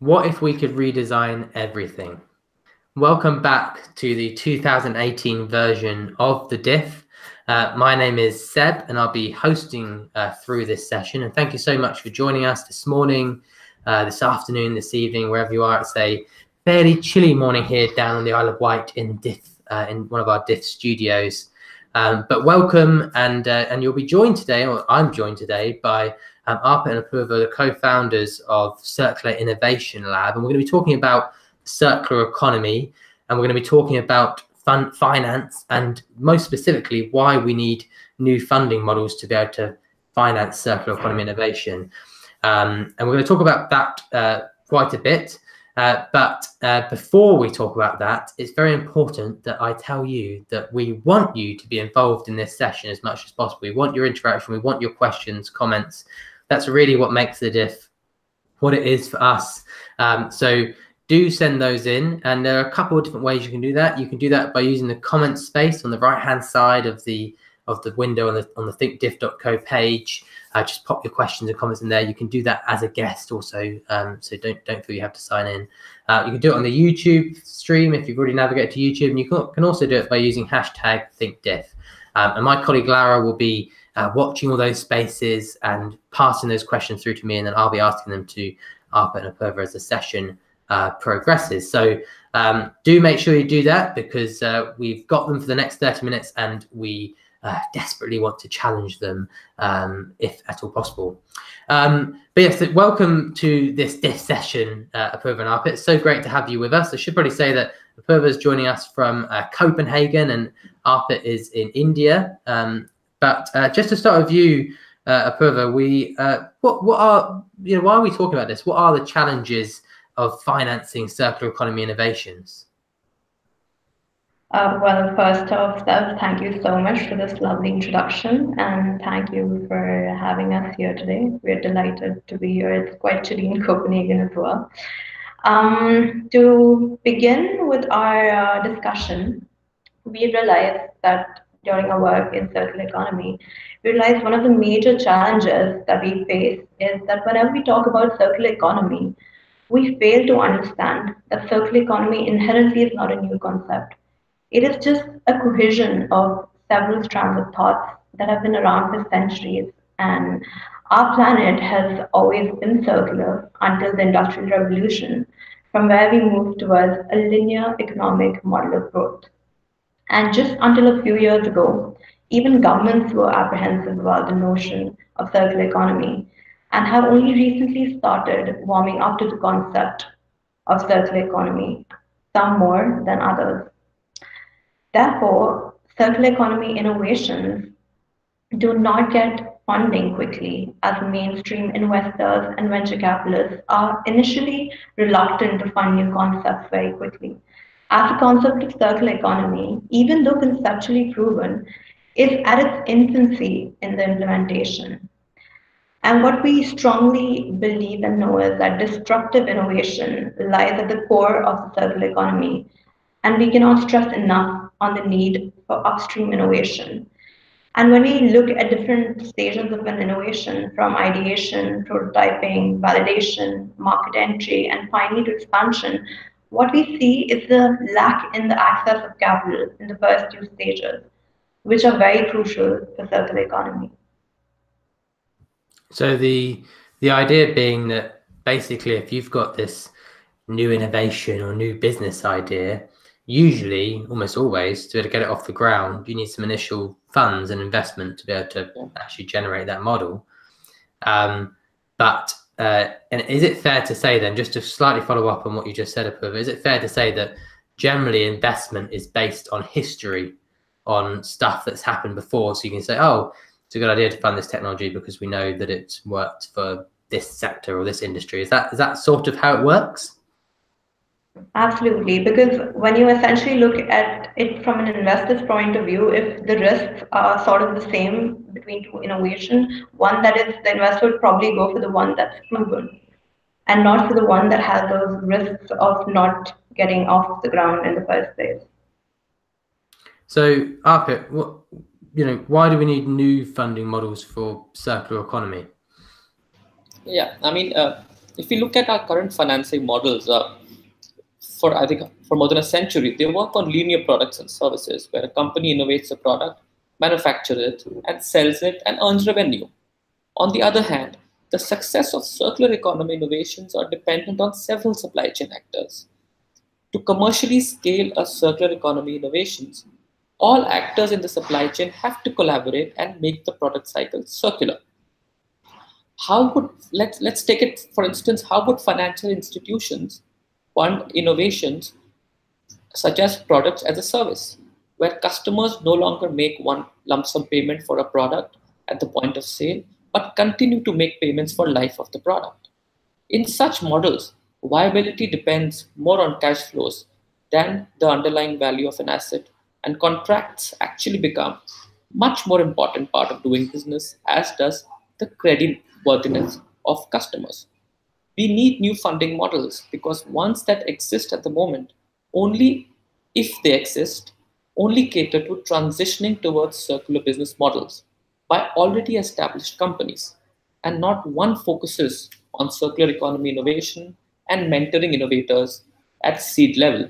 What if we could redesign everything? Welcome back to the 2018 version of the DIF. My name is Seb and I'll be hosting through this session. And thank you so much for joining us this morning, this afternoon, this evening, wherever you are. It's a fairly chilly morning here down on the Isle of Wight in DIF, in one of our DIF studios. But welcome, and you'll be joined today, or I'm joined today by Arpit and Apurva, the co-founders of Circular Innovation Lab, and we're going to be talking about circular economy, and we're going to be talking about finance, and most specifically, why we need new funding models to be able to finance circular economy innovation. And we're going to talk about that quite a bit. But before we talk about that, it's very important that I tell you that we want you to be involved in this session as much as possible. We want your interaction. We want your questions, comments. That's really what makes the DIF what it is for us. So do send those in, and there are a couple of different ways you can do that. You can do that by using the comment space on the right-hand side of the window on the thinkdiff.co page. Just pop your questions and comments in there. You can do that as a guest also, so don't feel you have to sign in. You can do it on the YouTube stream if you've already navigated to YouTube, and you can also do it by using hashtag thinkdiff. And my colleague Lara will be watching all those spaces and passing those questions through to me, and then I'll be asking them to Arpit and Apurva as the session progresses. So do make sure you do that, because we've got them for the next 30 minutes and we desperately want to challenge them if at all possible. But yes, welcome to this DIF session, Apurva and Arpit. It's so great to have you with us. I should probably say that Apurva is joining us from Copenhagen and Arpit is in India. But just to start with you, Apurva, what are, why are we talking about this? What are the challenges of financing circular economy innovations? Well, first off, Seb, thank you so much for this lovely introduction, and thank you for having us here today. We're delighted to be here. It's quite chilly in Copenhagen as well. To begin with our discussion, we realized that during our work in circular economy, we realized one of the major challenges that we face is that whenever we talk about circular economy, we fail to understand that circular economy inherently is not a new concept. It is just a cohesion of several strands of thoughts that have been around for centuries, and our planet has always been circular until the Industrial Revolution, from where we moved towards a linear economic model of growth. And just until a few years ago, even governments were apprehensive about the notion of circular economy and have only recently started warming up to the concept of circular economy, some more than others. Therefore, circular economy innovations do not get funding quickly, as mainstream investors and venture capitalists are initially reluctant to fund new concepts very quickly. As the concept of circular economy, even though conceptually proven, is at its infancy in the implementation. And what we strongly believe and know is that disruptive innovation lies at the core of the circular economy, and we cannot stress enough on the need for upstream innovation. And when we look at different stages of an innovation, from ideation, prototyping, validation, market entry, and finally to expansion, what we see is the lack in the access of capital in the first two stages, which are very crucial for circular economy. So the idea being that basically if you've got this new innovation or new business idea, usually, almost always, to be able to get it off the ground, you need some initial funds and investment to be able to actually generate that model. And is it fair to say then, just to slightly follow up on what you just said, Apurva, is it fair to say that generally investment is based on history, on stuff that's happened before? So you can say, oh, it's a good idea to fund this technology because we know that it's worked for this sector or this industry. Is that sort of how it works? Absolutely, because when you essentially look at it from an investor's point of view, if the risks are sort of the same between two innovation, one that is the investor would probably go for the one that's proven and not for the one that has those risks of not getting off the ground in the first place. So, Arpit, why do we need new funding models for circular economy? Yeah, I mean, If we look at our current financing models, I think for more than a century, they work on linear products and services, where a company innovates a product, manufactures it, and sells it and earns revenue. On the other hand, the success of circular economy innovations are dependent on several supply chain actors. To commercially scale a circular economy innovations, all actors in the supply chain have to collaborate and make the product cycle circular. How would let's take it for instance, how would financial institutions fund innovations such as products as a service, where customers no longer make one lump sum payment for a product at the point of sale, but continue to make payments for life of the product? In such models, viability depends more on cash flows than the underlying value of an asset, and contracts actually become much more important part of doing business, as does the credit worthiness of customers. We need new funding models because ones that exist at the moment, only if they exist, only cater to transitioning towards circular business models by already established companies, and not one focuses on circular economy innovation and mentoring innovators at seed level.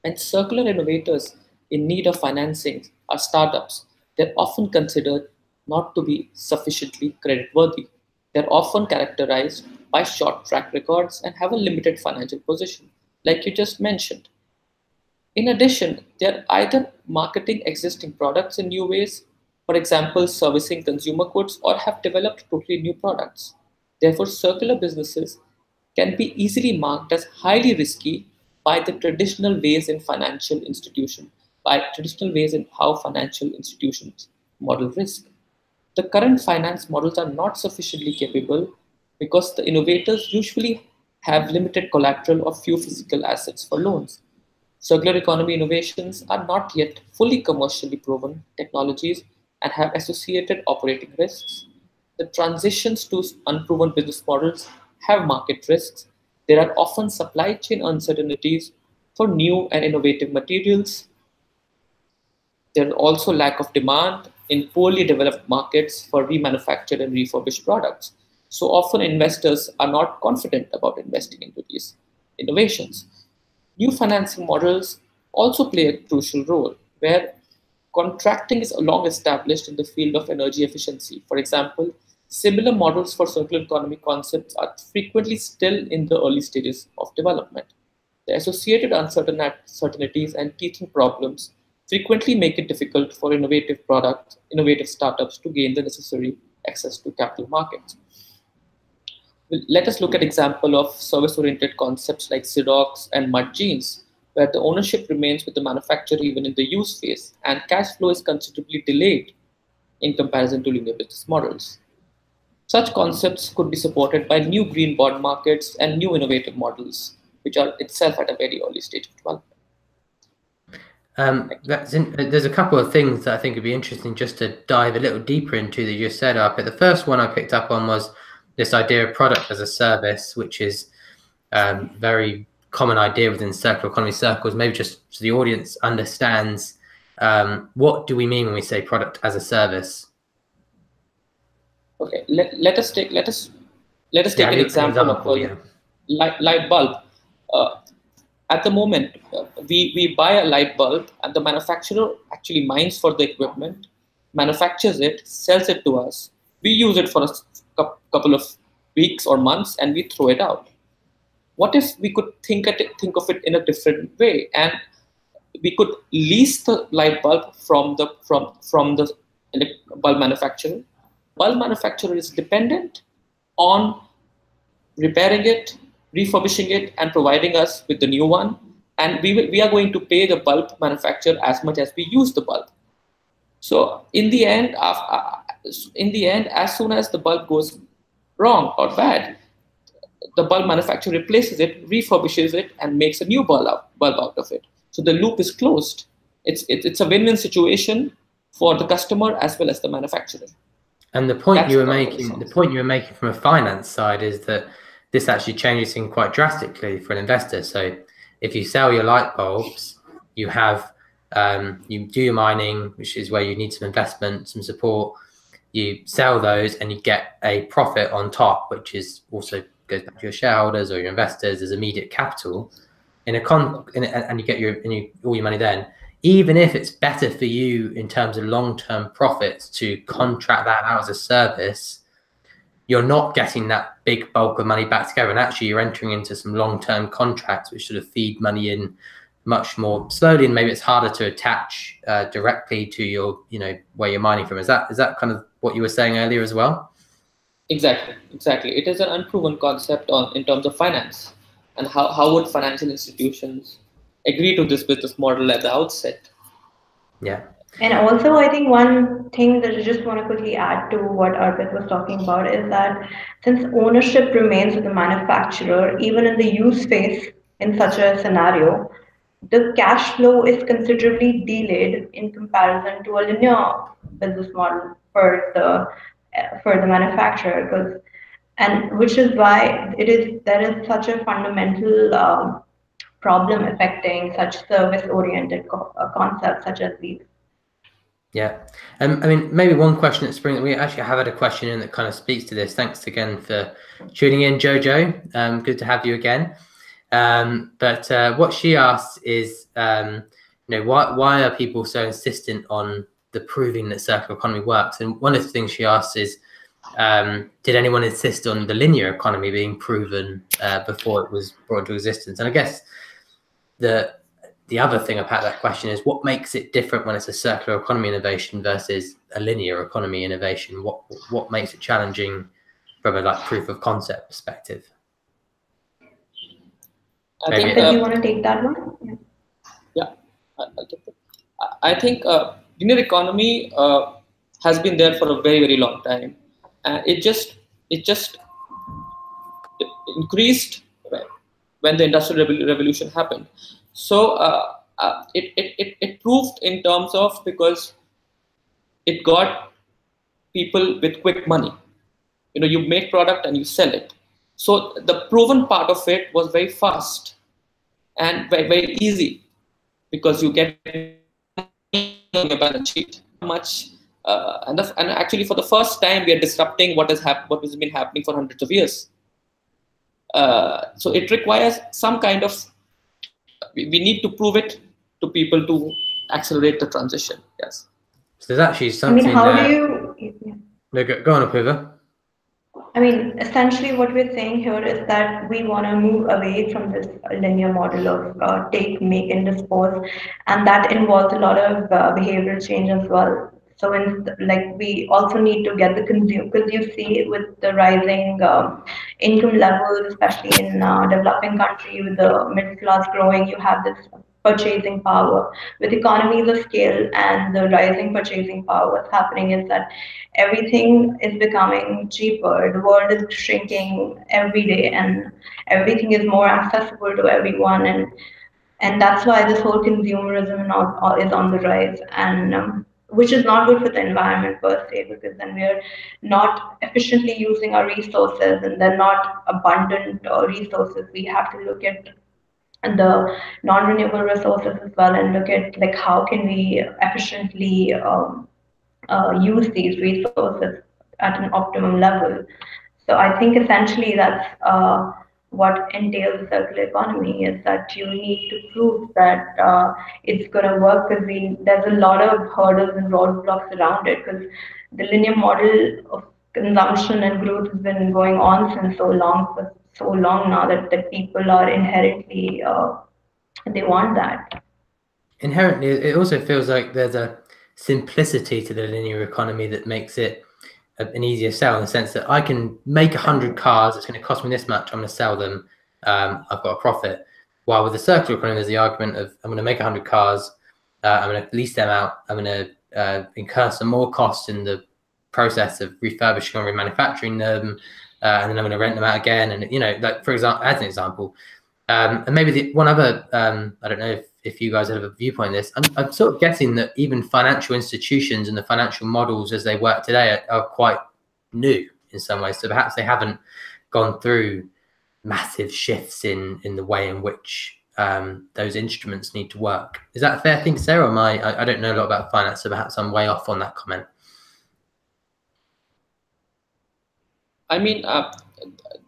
And circular innovators in need of financing are startups. They're often considered not to be sufficiently creditworthy. They're often characterized by short track records and have a limited financial position, like you just mentioned. In addition, they're either marketing existing products in new ways, for example, servicing consumer goods, or have developed totally new products. Therefore, circular businesses can be easily marked as highly risky by the traditional ways in financial institution, by traditional ways in how financial institutions model risk. The current finance models are not sufficiently capable because the innovators usually have limited collateral or few physical assets for loans. Circular economy innovations are not yet fully commercially proven technologies and have associated operating risks. The transitions to unproven business models have market risks. There are often supply chain uncertainties for new and innovative materials. There is also lack of demand in poorly developed markets for remanufactured and refurbished products. So often investors are not confident about investing into these innovations. New financing models also play a crucial role, where contracting is long established in the field of energy efficiency. For example, similar models for circular economy concepts are frequently still in the early stages of development. The associated uncertainties and teething problems frequently make it difficult for innovative startups to gain the necessary access to capital markets. Let us look at example of service-oriented concepts like Xerox and Mud Jeans, where the ownership remains with the manufacturer even in the use phase, and cash flow is considerably delayed in comparison to linear business models. Such concepts could be supported by new green bond markets and new innovative models, which are itself at a very early stage of development. There's a couple of things that I think would be interesting just to dive a little deeper into that you said up. The first one I picked up on was this idea of product as a service, which is very common idea within circular economy circles. Maybe just so the audience understands, what do we mean when we say product as a service? Okay, let us take an example of a light bulb. At the moment, we buy a light bulb, and the manufacturer actually mines for the equipment, manufactures it, sells it to us. We use it for a couple of weeks or months, and we throw it out. What if we could think of it in a different way, and we could lease the light bulb from the bulb manufacturer? Bulb manufacturer is dependent on repairing it, refurbishing it, and providing us with the new one. And we are going to pay the bulb manufacturer as much as we use the bulb. So in the end, as soon as the bulb goes wrong or bad, the bulb manufacturer replaces it, refurbishes it, and makes a new bulb out of it. So the loop is closed. It's a win-win situation for the customer as well as the manufacturer. And the point you were making from a finance side is that this actually changes things quite drastically for an investor. So if you sell your light bulbs, you have you do your mining, which is where you need some investment, some support. You sell those and you get a profit on top, which is also goes back to your shareholders or your investors as immediate capital and you get all your money then, even if it's better for you in terms of long-term profits to contract that out as a service, you're not getting that big bulk of money back together. And actually you're entering into some long-term contracts which sort of feed money in much more slowly, and maybe it's harder to attach directly to your, where you're mining from. Is that kind of what you were saying earlier as well? Exactly. It is an unproven concept in terms of finance. And how would financial institutions agree to this business model at the outset? Yeah. And also, I think one thing that I just want to quickly add to what Arpit was talking about is that since ownership remains with the manufacturer, even in the use phase in such a scenario, the cash flow is considerably delayed in comparison to a linear business model for the manufacturer, and which is why there is such a fundamental problem affecting such service-oriented concepts such as these. Yeah. I mean, maybe one question that we actually have had a question in that kind of speaks to this. Thanks again for tuning in, Jojo. Good to have you again. But what she asks is, why are people so insistent on the proving that circular economy works? And one of the things she asks is, did anyone insist on the linear economy being proven before it was brought into existence? And I guess the other thing about that question is, what makes it different when it's a circular economy innovation versus a linear economy innovation? What makes it challenging from a proof of concept perspective? I think that you want to take that one. Yeah, I think linear economy has been there for a very, very long time, and it just increased when the industrial revolution happened. So it proved in terms of, because it got people with quick money. You make product and you sell it. So the proven part of it was very fast and very, very easy, because you get on your balance sheet much. And actually, for the first time, we are disrupting what has been happening for hundreds of years. So it requires some kind of, we need to prove it to people to accelerate the transition. Yes. So there's actually something. I mean, how do you? No, go on, Apurva. I mean, essentially what we're saying here is that we want to move away from this linear model of take, make, and dispose, and that involves a lot of behavioral change as well. So, we also need to get the consumer, because you see with the rising income levels, especially in developing countries, with the middle class growing, you have this purchasing power. With economies of scale and the rising purchasing power, what's happening is that everything is becoming cheaper. The world is shrinking every day, and everything is more accessible to everyone, and that's why this whole consumerism is on the rise, and which is not good for the environment per se, because then we're not efficiently using our resources, and they're not abundant resources. We have to look at the non-renewable resources as well, and look at how can we efficiently use these resources at an optimum level. So I think essentially that's what entails the circular economy, is that you need to prove that it's going to work, because there's a lot of hurdles and roadblocks around it, because the linear model of consumption and growth has been going on since so long now that people are inherently, they want that. Inherently, it also feels like there's a simplicity to the linear economy that makes it an easier sell, in the sense that I can make 100 cars, it's going to cost me this much, I'm going to sell them, I've got a profit. While with the circular economy, there's the argument of, I'm going to make 100 cars, I'm going to lease them out, I'm going to incur some more costs in the process of refurbishing or remanufacturing them, and then I'm going to rent them out again. And for example, as an example, and maybe one other, I don't know if you guys have a viewpoint on this, I'm sort of guessing that even financial institutions and the financial models as they work today are quite new in some ways. So perhaps they haven't gone through massive shifts in the way in which those instruments need to work. Is that a fair thing to say, or I don't know a lot about finance, so perhaps I'm way off on that comment. I mean,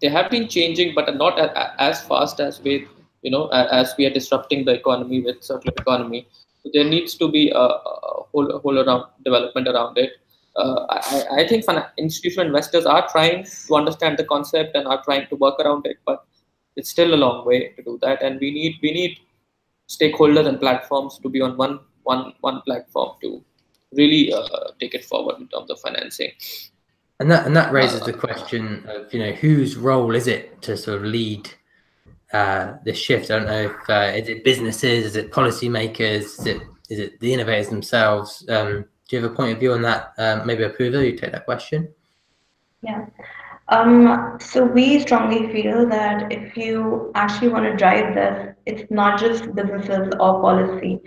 they have been changing, but not as fast as with, as we are disrupting the economy with circular economy. So there needs to be a whole around development around it. I think institutional investors are trying to understand the concept and are trying to work around it, but it's still a long way to do that. And we need stakeholders and platforms to be on one platform to really take it forward in terms of financing. And that raises the question of, whose role is it to sort of lead this shift? I don't know if is it businesses, is it policymakers, is it the innovators themselves? Do you have a point of view on that? Maybe Apurva, you take that question. Yeah. So we strongly feel that if you actually want to drive this, it's not just businesses or policy.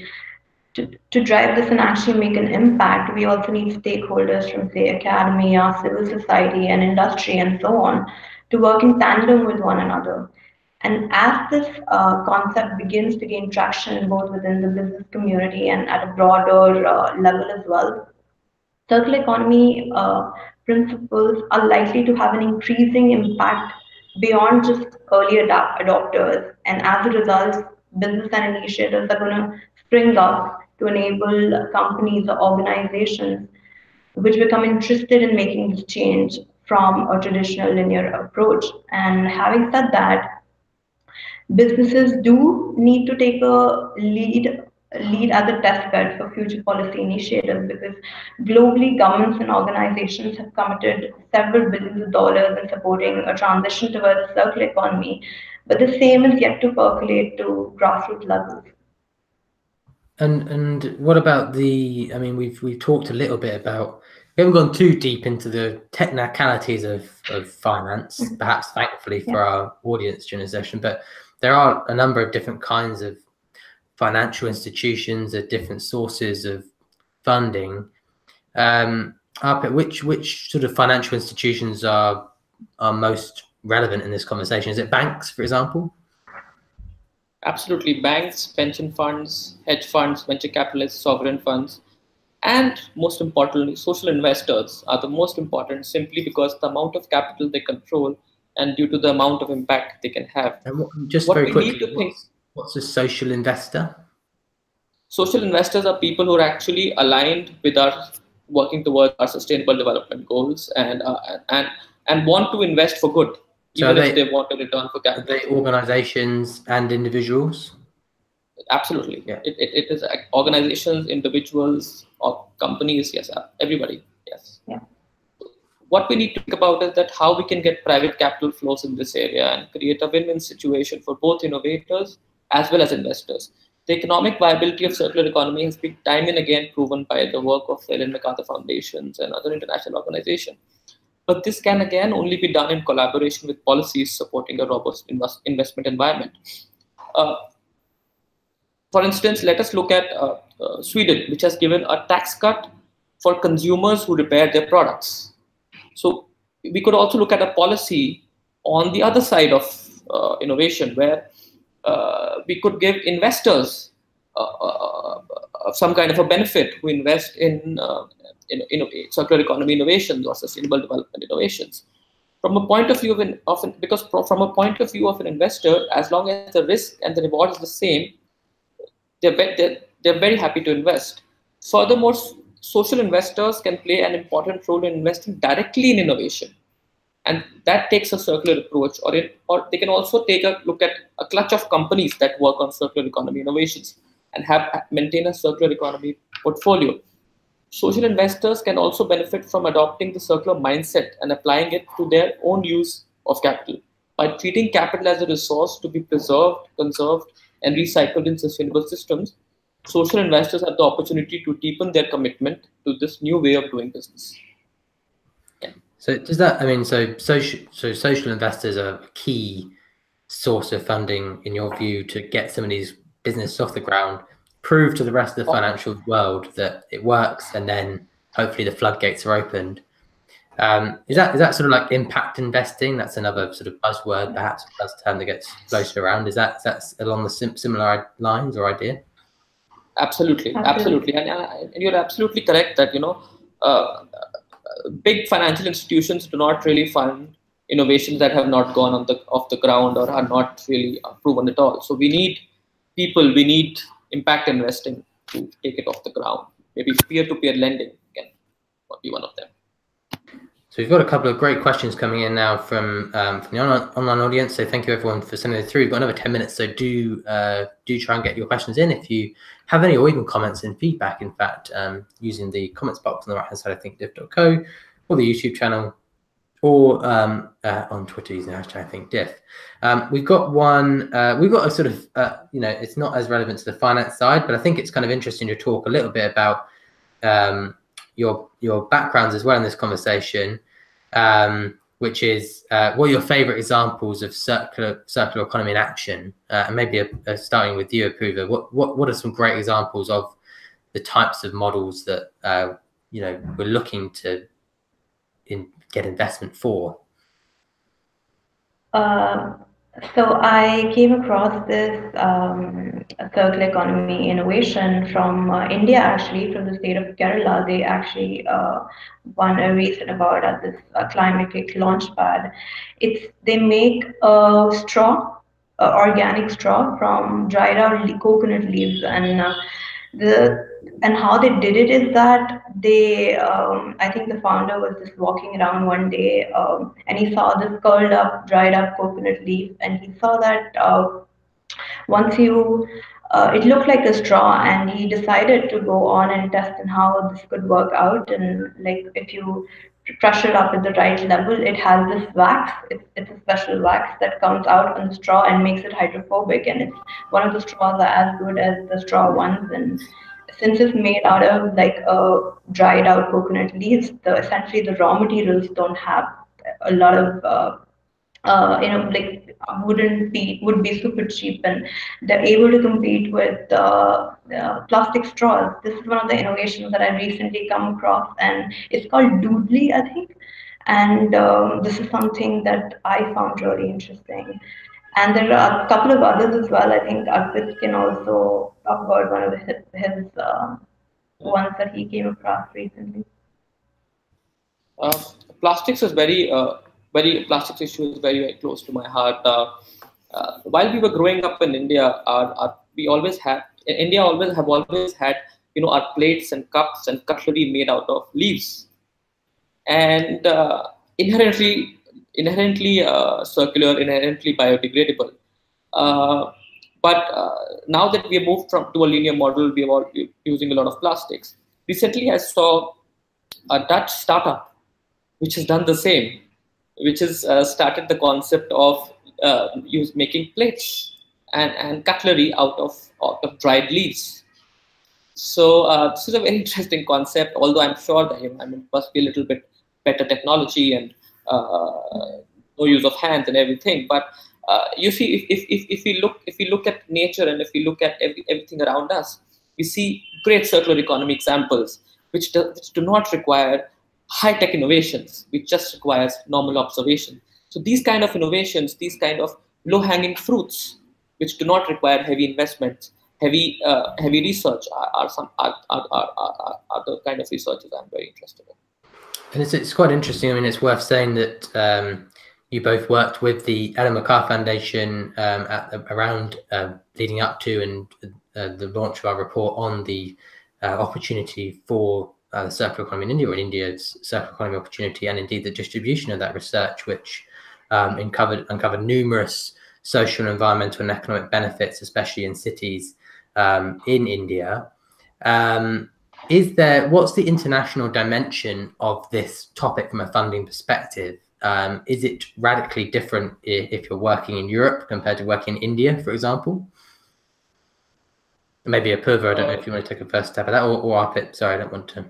To drive this and actually make an impact, we also need stakeholders from, say, academia, civil society, and industry, and so on, to work in tandem with one another. And as this concept begins to gain traction both within the business community and at a broader level as well, circular economy principles are likely to have an increasing impact beyond just early adopters. And as a result, business and initiatives are going to spring up to enable companies or organizations which become interested in making this change from a traditional linear approach. And having said that, businesses do need to take a lead as a test bed for future policy initiatives, because globally governments and organizations have committed several billions of dollars in supporting a transition towards a circular economy, but the same is yet to percolate to grassroots levels. And what about I mean, we've talked a little bit about, we haven't gone too deep into the technicalities of finance, perhaps thankfully for our audience during the session, but there are a number of different kinds of financial institutions at different sources of funding. Which sort of financial institutions are most relevant in this conversation? Is it banks, for example? Absolutely. Banks, pension funds, hedge funds, venture capitalists, sovereign funds, and most importantly, social investors are the most important, simply because the amount of capital they control and due to the amount of impact they can have. And very quickly, what's a social investor? Social investors are people who are actually aligned with our working towards our sustainable development goals and want to invest for good, even if they want a return for capital. Are they organizations and individuals? Absolutely. Yeah. It is organizations, individuals, or companies. Yes, everybody. Yes. Yeah. What we need to think about is that how we can get private capital flows in this area and create a win-win situation for both innovators as well as investors. The economic viability of circular economy has been time and again proven by the work of the Ellen MacArthur Foundations and other international organizations. But this can again only be done in collaboration with policies supporting a robust investment environment. For instance, let us look at Sweden, which has given a tax cut for consumers who repair their products. So we could also look at a policy on the other side of innovation, where we could give investors some kind of a benefit who invest in circular economy innovations or sustainable development innovations. From a point of view from a point of view of an investor, as long as the risk and the reward is the same, they're very happy to invest. Furthermore, social investors can play an important role in investing directly in innovation, and that takes a circular approach, or they can also take a look at a clutch of companies that work on circular economy innovations and maintain a circular economy portfolio. Social investors can also benefit from adopting the circular mindset and applying it to their own use of capital. By treating capital as a resource to be preserved, conserved, and recycled in sustainable systems, social investors have the opportunity to deepen their commitment to this new way of doing business. Yeah. So does that, I mean, so social investors are a key source of funding, in your view, to get some of these businesses off the ground, prove to the rest of the financial world that it works, and then hopefully the floodgates are opened. Is that sort of like impact investing? That's another sort of buzzword, perhaps, term that gets floated around. Is that along the similar lines or idea? Absolutely. And you're absolutely correct that big financial institutions do not really fund innovations that have not gone off the ground or are not really proven at all. So we need people, we need impact investing to take it off the ground. Maybe peer-to-peer lending can be one of them. So we've got a couple of great questions coming in now from the online audience. So thank you everyone for sending it through. We've got another 10 minutes, so do try and get your questions in. If you have any, or even comments and feedback, in fact, using the comments box on the right-hand side of thinkdiff.co, or the YouTube channel, or on Twitter using the hashtag thinkdiff. We've got one. We've got a sort of it's not as relevant to the finance side, but I think it's kind of interesting to talk a little bit about your backgrounds as well in this conversation, which is what are your favorite examples of circular economy in action, and maybe starting with you, Apurva. What are some great examples of the types of models that we're looking to get investment for? So I came across this circular economy innovation from India, actually, from the state of Kerala. They actually won a race about at this climate launchpad. They make a straw, organic straw from dried out coconut leaves, and how they did it is that they I think the founder was just walking around one day, and he saw this curled up dried up coconut leaf, and he saw that once you it looked like a straw, and he decided to go on and test and how this could work out. And like, if you crush it up at the right level, it has this wax. It's a special wax that comes out on the straw and makes it hydrophobic, and it's one of the straws are as good as the straw ones. And since it's made out of like dried out coconut leaves, essentially the raw materials don't have a lot of like would be super cheap, and they're able to compete with plastic straws. This is one of the innovations that I recently come across, and it's called Doodly, I think. And this is something that I found really interesting. And there are a couple of others as well. I think Arpit can also talk about one of his ones that he came across recently. Plastics is plastics issue is very, very close to my heart. While we were growing up in India, India have always had our plates and cups and cutlery made out of leaves, and inherently circular, inherently biodegradable. But now that we have moved to a linear model, we are all using a lot of plastics. Recently, I saw a Dutch startup which has done the same, which has started the concept of making plates and cutlery out of dried leaves. So this is a very interesting concept, although I'm sure that it must be a little bit better technology and no use of hands and everything. But you see, if we look at nature, and if we look at everything around us, we see great circular economy examples which do not require high-tech innovations, which just requires normal observation. So these kind of innovations, these kind of low-hanging fruits, which do not require heavy investments, heavy research, are the kind of researches I'm very interested in. And it's quite interesting. I mean, it's worth saying that you both worked with the Ellen MacArthur Foundation around leading up to and the launch of our report on the opportunity for the circular economy in India, or in India's circular economy opportunity, and indeed the distribution of that research, which uncovered numerous social, environmental, and economic benefits, especially in cities in India. What's the international dimension of this topic from a funding perspective? Is it radically different if you're working in Europe compared to working in India, for example? Maybe Apurva, I don't know if you want to take a first stab at that, or Arpit. Sorry, I don't want to.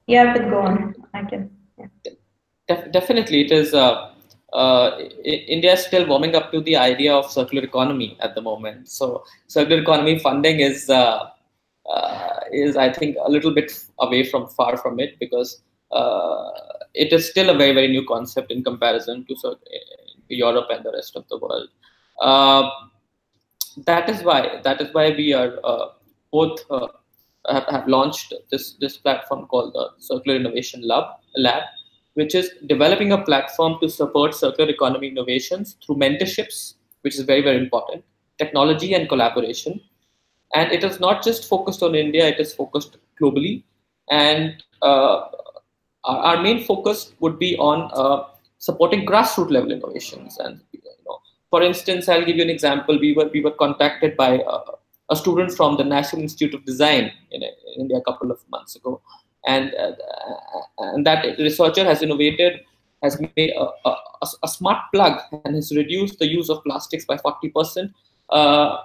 Yeah, but go on. I can. Yeah. Definitely, it is. India is still warming up to the idea of circular economy at the moment. So circular economy funding is I think a little bit far from it, because it is still a very, very new concept in comparison to Europe and the rest of the world. That is why we are both have launched this platform called the Circular Innovation Lab, which is developing a platform to support circular economy innovations through mentorships, which is very, very important, technology and collaboration. And it is not just focused on India, it is focused globally. And our main focus would be on supporting grassroots level innovations. And for instance, I'll give you an example. We were contacted by a student from the National Institute of Design in India a couple of months ago, and that researcher has made a smart plug and has reduced the use of plastics by 40%,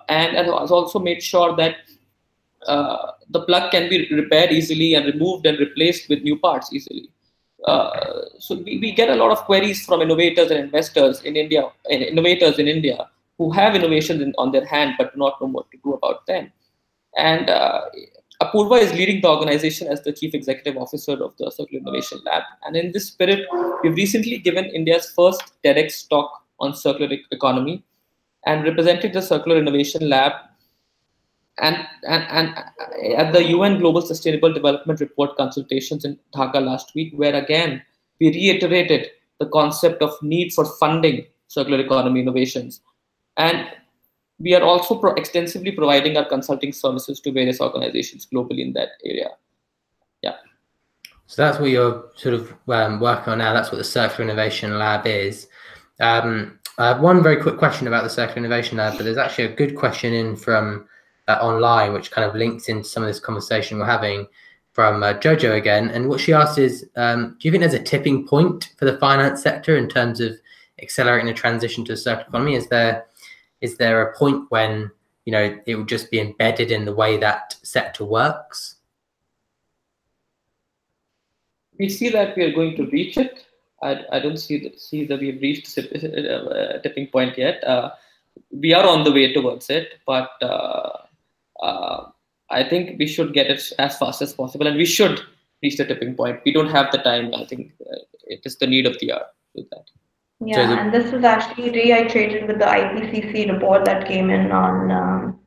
and has also made sure that the plug can be repaired easily and removed and replaced with new parts easily. So we get a lot of queries from innovators and investors in India, who have innovations on their hand but do not know what to do about them. And Apurva is leading the organization as the Chief Executive Officer of the Circular Innovation Lab. And in this spirit, we've recently given India's first TEDx talk on circular economy and represented the Circular Innovation Lab and at the UN Global Sustainable Development Report consultations in Dhaka last week, where again we reiterated the concept of need for funding circular economy innovations. And we are also extensively providing our consulting services to various organizations globally in that area. Yeah. So that's what you're sort of working on now. That's what the Circular Innovation Lab is. I have one very quick question about the Circular Innovation Lab, but there's actually a good question in from online, which kind of links into some of this conversation we're having from Jojo again. And what she asked is, do you think there's a tipping point for the finance sector in terms of accelerating the transition to a circular economy? Is there a point when, it will just be embedded in the way that sector works? We see that we are going to reach it. I don't see that we have reached a tipping point yet. We are on the way towards it, but I think we should get it as fast as possible, and we should reach the tipping point. We don't have the time. I think it is the need of the hour to do that. Yeah, and this was actually reiterated with the IPCC report that came in on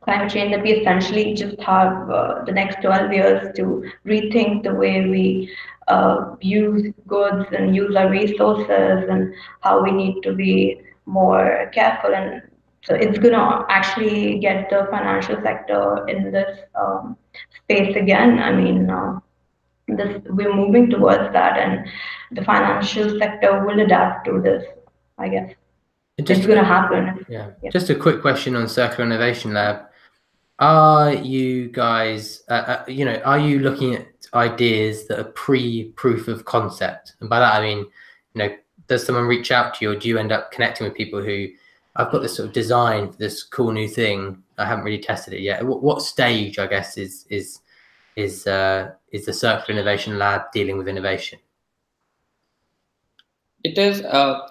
climate change, that we essentially just have the next 12 years to rethink the way we use goods and use our resources, and how we need to be more careful. And so it's going to actually get the financial sector in this space again. I mean, we're moving towards that, and the financial sector will adapt to this, I guess. It's going to happen. Yeah. Just a quick question on Circular Innovation Lab. Are you guys, are you looking at ideas that are pre-proof of concept? And by that, I mean, does someone reach out to you, or do you end up connecting with people who, I've got this sort of design for this cool new thing, I haven't really tested it yet. What stage, I guess, is the Circular Innovation Lab dealing with innovation? It is, I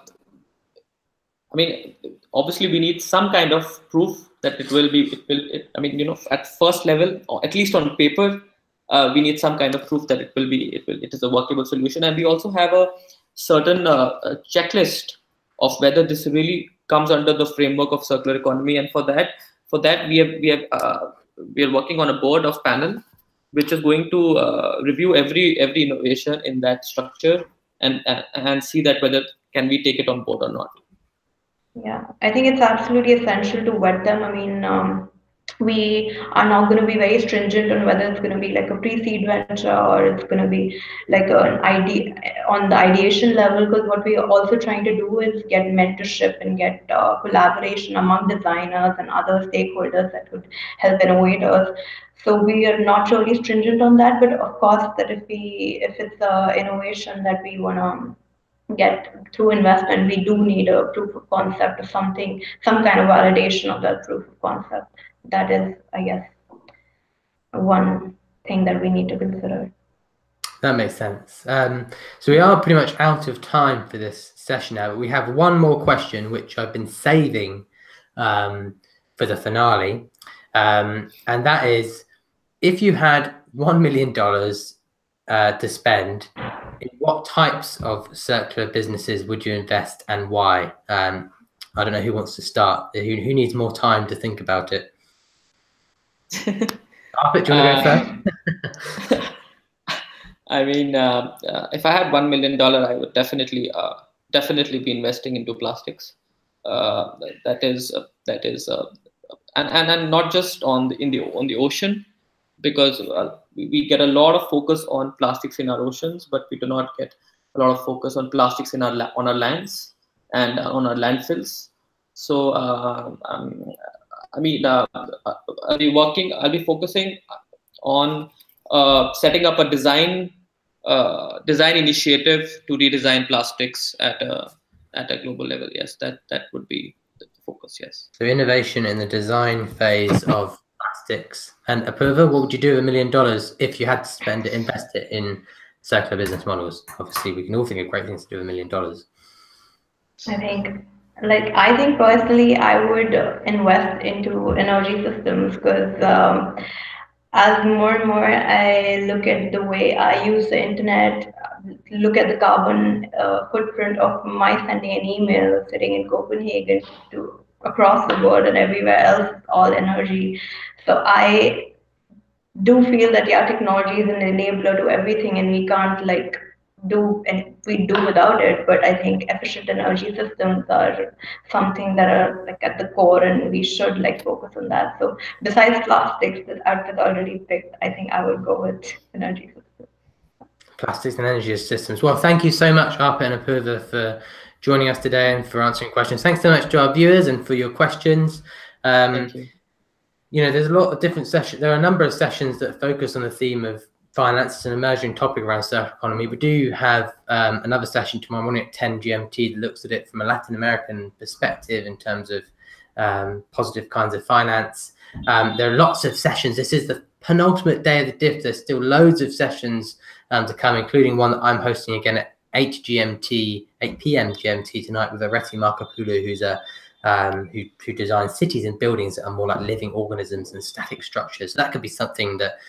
mean, obviously we need some kind of proof that it will be, at first level, or at least on paper, we need some kind of proof that it is a workable solution. And we also have a certain checklist of whether this really comes under the framework of circular economy. And for that we are working on a board of panel, which is going to review every innovation in that structure and see that whether can we take it on board or not. Yeah, I think it's absolutely essential to vet them. I mean, we are not going to be very stringent on whether it's going to be like a pre-seed venture or it's going to be like an idea on the ideation level, because what we are also trying to do is get mentorship and get collaboration among designers and other stakeholders that could help innovators. So we are not really stringent on that, but of course that if it's an innovation that we want to get through investment, we do need a proof of concept or something, some kind of validation of that proof of concept. That is, I guess, one thing that we need to consider. That makes sense. So we are pretty much out of time for this session now, but we have one more question, which I've been saving for the finale. And that is, if you had $1 million to spend, in what types of circular businesses would you invest and why? I don't know who wants to start. Who needs more time to think about it? Arpit, do you want to go first? I mean, if I had $1 million, I would definitely be investing into plastics. That is and not just on the ocean, because we get a lot of focus on plastics in our oceans, but we do not get a lot of focus on plastics in on our lands and on our landfills. So I mean, I'll be focusing on setting up a design initiative to redesign plastics at a global level. Yes, that would be the focus. Yes. So innovation in the design phase of plastics. And Apurva, what would you do with $1 million if you had to spend it, invest it in circular business models? Obviously, we can all think of great things to do with $1 million. I think personally, I would invest into energy systems because as more and more I look at the way I use the internet, look at the carbon footprint of my sending an email sitting in Copenhagen to across the world and everywhere else, it's all energy. So I do feel that technology is an enabler to everything, and we can't we do without it. But I think efficient energy systems are something that are at the core, and we should focus on that. So besides plastics that Arpit already picked, I think I would go with energy systems. Plastics and energy systems. Well, thank you so much, Arpit and Apurva, for joining us today and for answering questions. Thanks so much to our viewers and for your questions. Thank you. There's a lot of different sessions. There are a number of sessions that focus on the theme of finance. It's an emerging topic around circular economy. We do have another session tomorrow morning at 10 GMT that looks at it from a Latin American perspective in terms of positive kinds of finance. There are lots of sessions. This is the penultimate day of the DIF. There's still loads of sessions to come, including one that I'm hosting again at 8 p.m. GMT tonight with Areti Markopulu, who's who designs cities and buildings that are more like living organisms than static structures. So that could be something that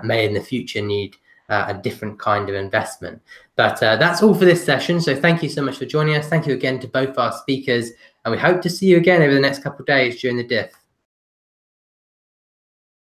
may in the future need a different kind of investment. But that's all for this session. So thank you so much for joining us. Thank you again to both our speakers, and we hope to see you again over the next couple of days during the DIF.